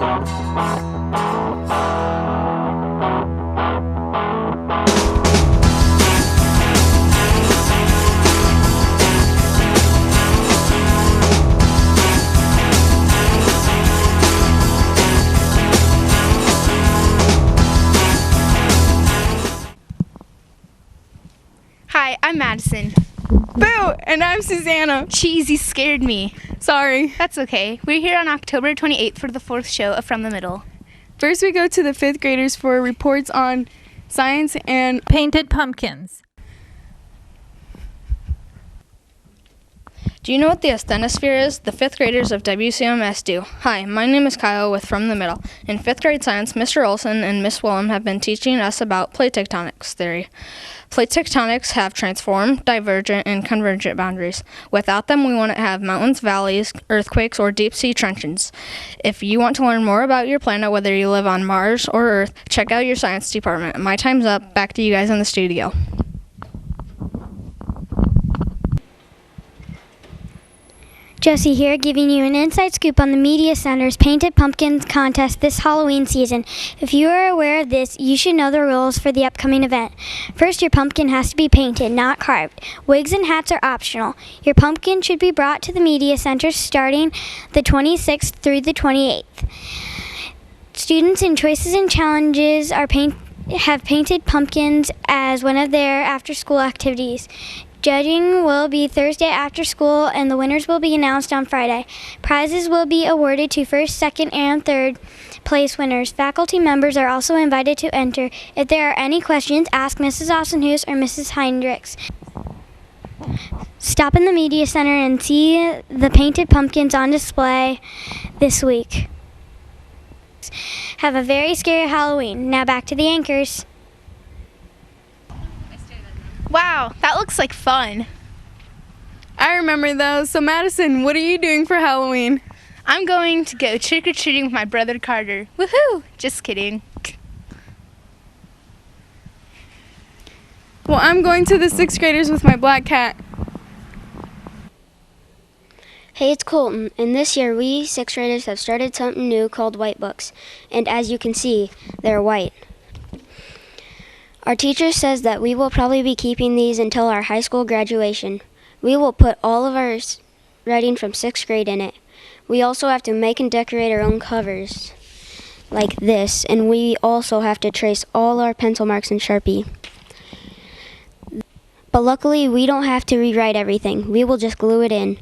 Hi, I'm Madison. Boo! And I'm Susanna. Cheesy scared me. Sorry. That's okay. We're here on October 28th for the 4th show of From the Middle. First we go to the 5th graders for reports on science and painted pumpkins. Do you know what the asthenosphere is? The 5th graders of WCMS do. Hi, my name is Kyle with From the Middle. In 5th grade science, Mr. Olson and Miss Willem have been teaching us about plate tectonics theory. Plate tectonics have transformed, divergent, and convergent boundaries. Without them, we wouldn't have mountains, valleys, earthquakes, or deep-sea trenches. If you want to learn more about your planet, whether you live on Mars or Earth, check out your science department. My time's up. Back to you guys in the studio. Josie here, giving you an inside scoop on the Media Center's Painted Pumpkins contest this Halloween season. If you are aware of this, you should know the rules for the upcoming event. First, your pumpkin has to be painted, not carved. Wigs and hats are optional. Your pumpkin should be brought to the Media Center starting the 26th through the 28th. Students in Choices and Challenges have painted pumpkins as one of their after-school activities. Judging will be Thursday after school, and the winners will be announced on Friday. Prizes will be awarded to first, second, and third place winners. Faculty members are also invited to enter. If there are any questions, ask Mrs. Austin-Hughes or Mrs. Heinrichs. Stop in the Media Center and see the painted pumpkins on display this week. Have a very scary Halloween. Now back to the anchors. Wow, that looks like fun. I remember those. So Madison, what are you doing for Halloween? I'm going to go trick-or-treating with my brother Carter. Woohoo! Just kidding. Well, I'm going to the 6th graders with my black cat. Hey, it's Colton, and this year we 6th graders have started something new called white books, and as you can see, they're white. Our teacher says that we will probably be keeping these until our high school graduation. We will put all of our writing from 6th grade in it. We also have to make and decorate our own covers, like this, and we also have to trace all our pencil marks in Sharpie. But luckily, we don't have to rewrite everything. We will just glue it in.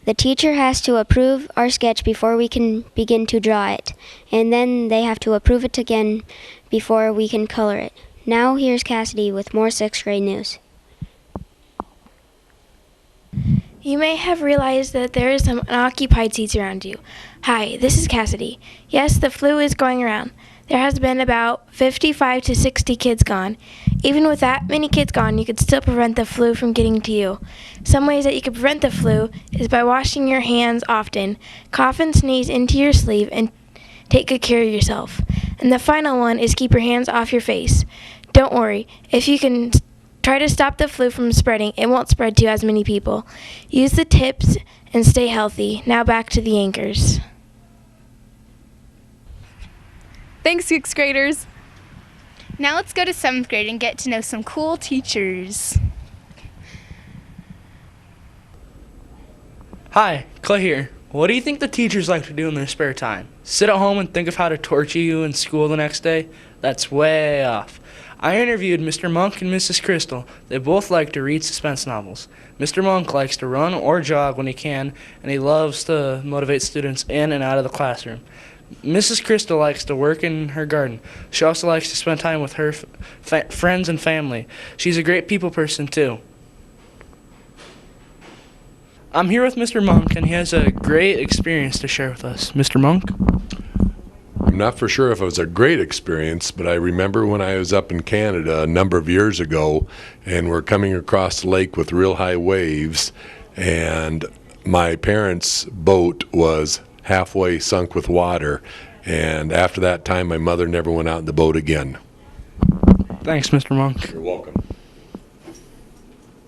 The teacher has to approve our sketch before we can begin to draw it, and then they have to approve it again before we can color it. Now here's Cassidy with more 6th grade news. You may have realized that there is some unoccupied seats around you. Hi, this is Cassidy. Yes, the flu is going around. There has been about 55 to 60 kids gone. Even with that many kids gone, you could still prevent the flu from getting to you. Some ways that you could prevent the flu is by washing your hands often, cough and sneeze into your sleeve, and take good care of yourself. And the final one is keep your hands off your face. Don't worry, if you can try to stop the flu from spreading, it won't spread to as many people. Use the tips and stay healthy. Now back to the anchors. Thanks, 6th graders. Now let's go to 7th grade and get to know some cool teachers. Hi, Clay here. What do you think the teachers like to do in their spare time? Sit at home and think of how to torture you in school the next day? That's way off. I interviewed Mr. Monk and Mrs. Crystal. They both like to read suspense novels. Mr. Monk likes to run or jog when he can, and he loves to motivate students in and out of the classroom. Mrs. Crystal likes to work in her garden. She also likes to spend time with her friends and family. She's a great people person, too. I'm here with Mr. Monk, and he has a great experience to share with us. Mr. Monk? I'm not for sure if it was a great experience, but I remember when I was up in Canada a number of years ago, and we're coming across the lake with real high waves, and my parents' boat was halfway sunk with water, and after that time my mother never went out in the boat again. Thanks, Mr. Monk. You're welcome.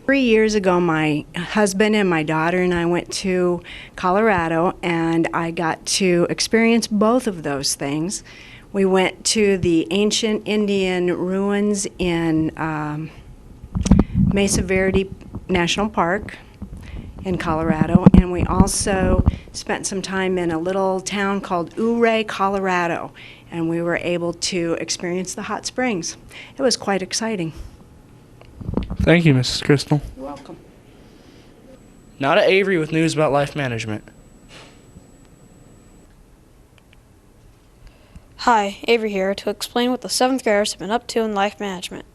3 years ago, my husband and my daughter and I went to Colorado, and I got to experience both of those things. We went to the ancient Indian ruins in Mesa Verde National Park in Colorado, and we also spent some time in a little town called Ouray, Colorado, and we were able to experience the hot springs. It was quite exciting. Thank you, Mrs. Crystal. You're welcome. Now to Avery with news about life management. Hi, Avery here to explain what the 7th graders have been up to in life management.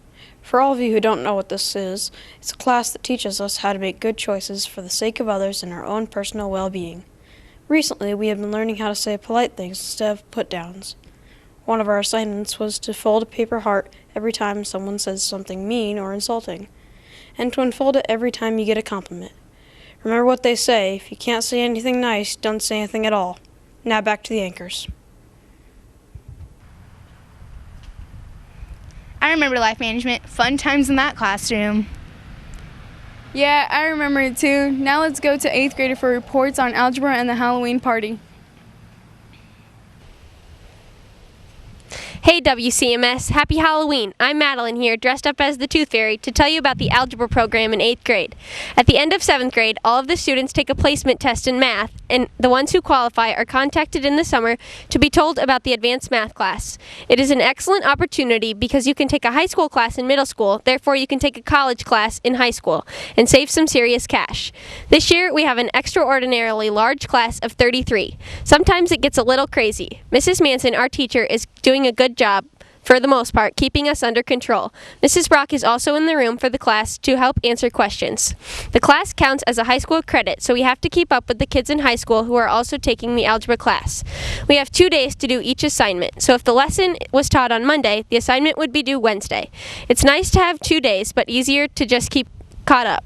For all of you who don't know what this is, it's a class that teaches us how to make good choices for the sake of others and our own personal well-being. Recently, we have been learning how to say polite things instead of put-downs. One of our assignments was to fold a paper heart every time someone says something mean or insulting, and to unfold it every time you get a compliment. Remember what they say, if you can't say anything nice, don't say anything at all. Now back to the anchors. I remember life management. Fun times in that classroom. Yeah, I remember it too. Now let's go to 8th grader for reports on algebra and the Halloween party. Hey WCMS, happy Halloween. I'm Madeline here, dressed up as the Tooth Fairy, to tell you about the algebra program in 8th grade. At the end of 7th grade, all of the students take a placement test in math, and the ones who qualify are contacted in the summer to be told about the advanced math class. It is an excellent opportunity because you can take a high school class in middle school, therefore you can take a college class in high school, and save some serious cash. This year, we have an extraordinarily large class of 33. Sometimes it gets a little crazy. Mrs. Manson, our teacher, is doing a good job, for the most part, keeping us under control. Mrs. Brock is also in the room for the class to help answer questions. The class counts as a high school credit, so we have to keep up with the kids in high school who are also taking the algebra class. We have 2 days to do each assignment, so if the lesson was taught on Monday, the assignment would be due Wednesday. It's nice to have 2 days, but easier to just keep caught up.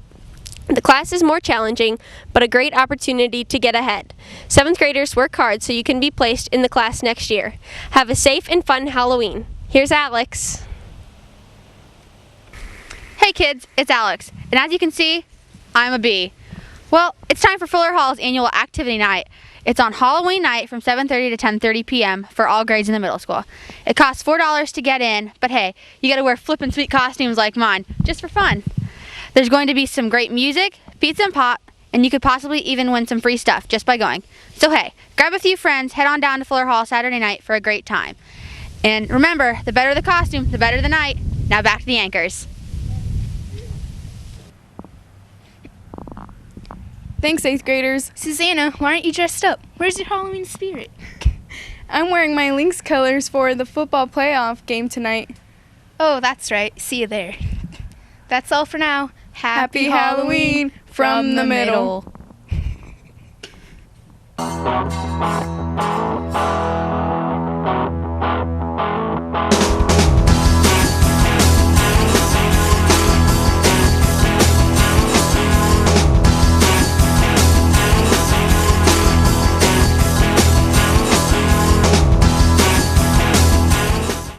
The class is more challenging, but a great opportunity to get ahead. 7th graders work hard so you can be placed in the class next year. Have a safe and fun Halloween. Here's Alex. Hey kids, it's Alex, and as you can see, I'm a bee. Well, it's time for Fuller Hall's annual activity night. It's on Halloween night from 7:30 to 10:30 p.m. for all grades in the middle school. It costs $4 to get in, but hey, you gotta wear flippin' sweet costumes like mine, just for fun. There's going to be some great music, pizza and pop, and you could possibly even win some free stuff just by going. So hey, grab a few friends, head on down to Fuller Hall Saturday night for a great time. And remember, the better the costume, the better the night. Now back to the anchors. Thanks, 8th graders. Susanna, why aren't you dressed up? Where's your Halloween spirit? I'm wearing my Lynx colors for the football playoff game tonight. Oh, that's right. See you there. That's all for now. Happy Halloween from the middle.